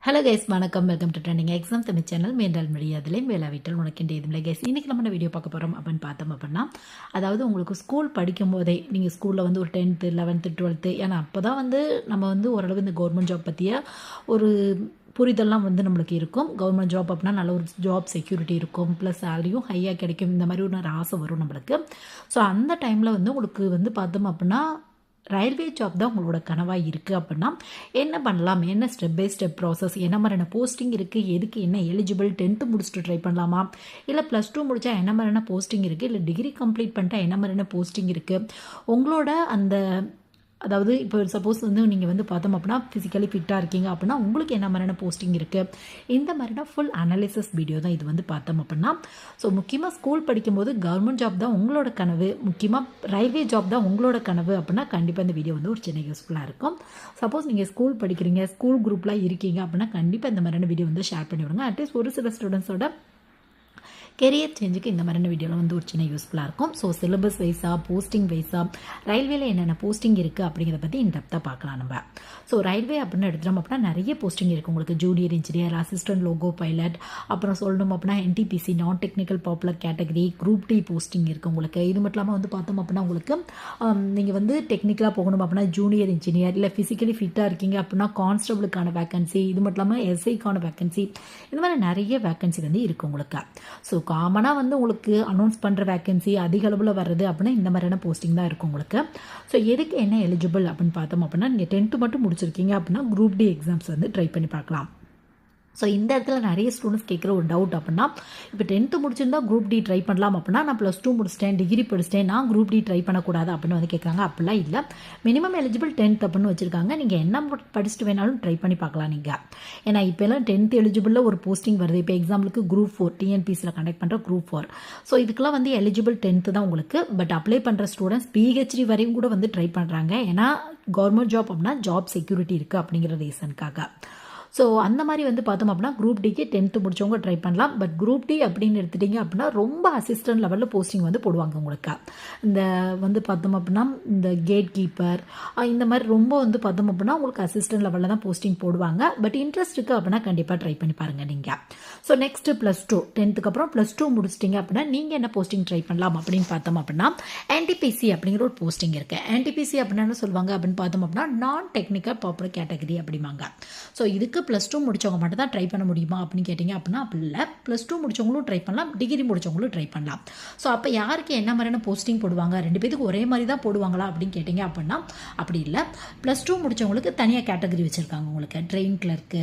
Hello guys, வணக்கம். Welcome to trending exam Tamil channel. மேண்டால் முடியாதுலேயும் வேலை வீட்டில் உனக்கு இதுல கைஸ், இன்றைக்கி நம்ம வீடியோ பார்க்க போகிறோம் அப்படின்னு பார்த்தோம் அப்படின்னா, அதாவது உங்களுக்கு ஸ்கூல் படிக்கும் போதே நீங்கள் ஸ்கூலில் வந்து ஒரு 10th 11th 12th, ஏன்னா அப்போ தான் வந்து நம்ம வந்து ஓரளவு இந்த கவர்மெண்ட் ஜாப் பற்றிய ஒரு புரிதெல்லாம் வந்து நம்மளுக்கு இருக்கும். கவர்மெண்ட் ஜாப் அப்படின்னா நல்ல ஒரு ஜாப் செக்யூரிட்டி இருக்கும், ப்ளஸ் சேலரியும் ஹையாக கிடைக்கும், இந்த மாதிரி ஒரு ஆசை வரும் நம்மளுக்கு. ஸோ அந்த டைமில் வந்து உங்களுக்கு வந்து பார்த்தோம் அப்படின்னா ரயில்வே ஜாப் தான் உங்களோட கனவாக இருக்குது அப்படின்னா என்ன பண்ணலாம், என்ன ஸ்டெப் பை ஸ்டெப் ப்ராசஸ், என்ன மாதிரியான போஸ்டிங் இருக்குது, எதுக்கு என்ன எலிஜிபிள், 10th முடிச்சுட்டு ட்ரை பண்ணலாமா, இல்லை +2 முடித்தா என்ன மாதிரியான போஸ்டிங் இருக்குது, இல்லை டிகிரி கம்ப்ளீட் பண்ணிட்டா என்ன மாதிரியான போஸ்டிங் இருக்குது, உங்களோட அந்த அதாவது இப்போ சப்போஸ் வந்து நீங்கள் வந்து பார்த்தோம் அப்படின்னா ஃபிசிக்கலி ஃபிட்டாக இருக்கீங்க அப்படின்னா உங்களுக்கு என்ன மாதிரியான போஸ்டிங் இருக்குது, இந்த மாதிரியான ஃபுல் அனாலிசிஸ் வீடியோ தான் இது வந்து பார்த்தோம் அப்படின்னா. ஸோ முக்கியமாக ஸ்கூல் படிக்கும்போது கவர்மெண்ட் ஜாப் தான் உங்களோட கனவு, முக்கியமாக ரயில்வே ஜாப் தான் உங்களோட கனவு அப்படின்னா கண்டிப்பாக இந்த வீடியோ வந்து ஒரு சின்ன யூஸ்ஃபுல்லாக இருக்கும். சப்போஸ் நீங்கள் ஸ்கூல் படிக்கிறீங்க, ஸ்கூல் குரூப்லாம் இருக்கீங்க அப்படின்னா கண்டிப்பாக இந்த மாதிரியான வீடியோ வந்து ஷேர் பண்ணி விடுங்க. அட்லீஸ்ட் ஒரு சில ஸ்டூடெண்ட்ஸோட கெரியர் சேஞ்சுக்கு இந்த மாதிரியான வீடியோவில் வந்து ஒரு சின்ன யூஸ்ஃபுல்லாக இருக்கும். ஸோ சிலபஸ் வைஸாக, போஸ்டிங் வைஸாக, ரயில்வேல என்னென்ன போஸ்டிங் இருக்குது அப்படிங்கிறத பற்றி இன்டெப்த்தாக பார்க்கலாம் நம்ம. ஸோ ரயில்வே அப்படின்னு எடுத்துட்டோம் அப்படின்னா நிறைய போஸ்டிங் இருக்குது உங்களுக்கு. Junior engineer, assistant loco pilot, அப்புறம் சொல்லணும் அப்படின்னா NTPC non technical popular category, group D posting இருக்குது உங்களுக்கு. இது மட்டும் இல்லாமல் வந்து பார்த்தோம் அப்படின்னா உங்களுக்கு நீங்கள் வந்து டெக்னிக்கலாக போகணும் அப்படின்னா ஜூனியர் இன்ஜினியர், இல்லை ஃபிசிக்கலி ஃபிட்டாக இருக்கீங்க அப்படின்னா கான்ஸ்டபிளுக்கான வேக்கன்சி, இது மட்டும் இல்லாமல் SIக்கான வேக்கன்சி, இந்த மாதிரி நிறைய வேக்கன்சி வந்து இருக்குது உங்களுக்கு. ஸோ காமனாக வந்து உங்களுக்கு அனௌன்ஸ் பண்ணுற வேக்கன்சி அதிக அளவில் வர்றது அப்படின்னா இந்த மாதிரியான போஸ்டிங் தான் இருக்கும் உங்களுக்கு. ஸோ எதுக்கு என்ன எலிஜிபிள் அப்படின்னு பார்த்தோம் அப்படின்னா, நீங்கள் 10th மட்டும் முடிச்சிருக்கீங்க அப்படின்னா குரூப் டி எக்ஸாம்ஸ் வந்து ட்ரை பண்ணி பார்க்கலாம். ஸோ இந்த இடத்துல நிறைய ஸ்டூடெண்ட்ஸ் கேட்குற ஒரு டவுட் அப்படின்னா, இப்போ 10th முடிச்சிருந்தா குரூப் டி ட்ரை பண்ணலாம் அப்படின்னா, நான் +2 முடிச்சிட்டேன், டிகிரி படிச்சிட்டேன், நான் குரூப் டி ட்ரை பண்ணக்கூடாது அப்படின்னு வந்து கேட்குறாங்க. அப்படிலாம் இல்லை. மினிமம் எலிஜிபிள் 10th அப்படின்னு வச்சுருக்காங்க. நீங்கள் என்ன படிச்சுட்டு வேணாலும் ட்ரை பண்ணி பார்க்கலாம் நீங்கள். ஏன்னா இப்போ எல்லாம் 10th எலிஜிபிளில் ஒரு போஸ்டிங் வருது. இப்போ எக்ஸாம்பிளுக்கு குரூப் 4 TNPCயில் கண்டக்ட் பண்ணுற குரூப் 4. ஸோ இதுக்கெல்லாம் வந்து எலிஜிபிள் 10th தான் உங்களுக்கு. பட் அப்ளை பண்ணுற ஸ்டூடெண்ட்ஸ் PhD வரையும் கூட வந்து ட்ரை பண்ணுறாங்க. ஏன்னா கவர்மெண்ட் ஜாப் அப்படின்னா ஜாப் செக்யூரிட்டி இருக்குது அப்படிங்கிற ரீசனுக்காக. ஸோ அந்த மாதிரி வந்து பார்த்தோம் அப்படின்னா குரூப் டிக்கு 10th முடிச்சவங்க ட்ரை பண்ணலாம். பட் குரூப் டி அப்படின்னு எடுத்துட்டிங்க அப்படின்னா ரொம்ப அசிஸ்டன்ட் லெவலில் போஸ்டிங் வந்து போடுவாங்க உங்களுக்கு. இந்த வந்து பார்த்தோம் அப்படின்னா இந்த கேட் கீப்பர், இந்த மாதிரி ரொம்ப வந்து பார்த்தோம் அப்படின்னா உங்களுக்கு அசிஸ்டன்ட் லெவலில் தான் போஸ்டிங் போடுவாங்க. பட் இன்ட்ரெஸ்ட் இருக்குது அப்படின்னா கண்டிப்பாக ட்ரை பண்ணி பாருங்கள் நீங்கள். ஸோ நெக்ஸ்ட் +2, 10th அப்புறம் +2 முடிச்சிட்டிங்க அப்படின்னா நீங்கள் என்ன போஸ்டிங் ட்ரை பண்ணலாம் அப்படின்னு பார்த்தோம் அப்படின்னா NTPC அப்படிங்கிற ஒரு போஸ்டிங் இருக்குது. NTPC அப்படின்னா என்ன சொல்லுவாங்க அப்படின்னு பார்த்தோம் அப்படின்னா நான் டெக்னிக்கல் பாப்புலர் கேட்டகரி அப்படிம்பாங்க. ஸோ இதுக்கு +2 முடிச்சவங்க மட்டும் தான் ட்ரை பண்ண முடியுமா அப்படின்னு கேட்டிங்க அப்படின்னா அப்படி இல்லை. +2 முடிச்சவங்களும் ட்ரை பண்ணலாம், டிகிரி முடிச்சவங்களும் ட்ரை பண்ணலாம். ஸோ அப்போ யாருக்கு என்ன மாதிரியான போஸ்டிங் போடுவாங்க, 2 பேருக்கு ஒரே மாதிரி தான் போடுவாங்களா அப்படின்னு கேட்டிங்க அப்படின்னா அப்படி இல்லை. +2 முடிச்சவங்களுக்கு தனியாக கேட்டகரி வச்சுருக்காங்க உங்களுக்கு. Train clerk,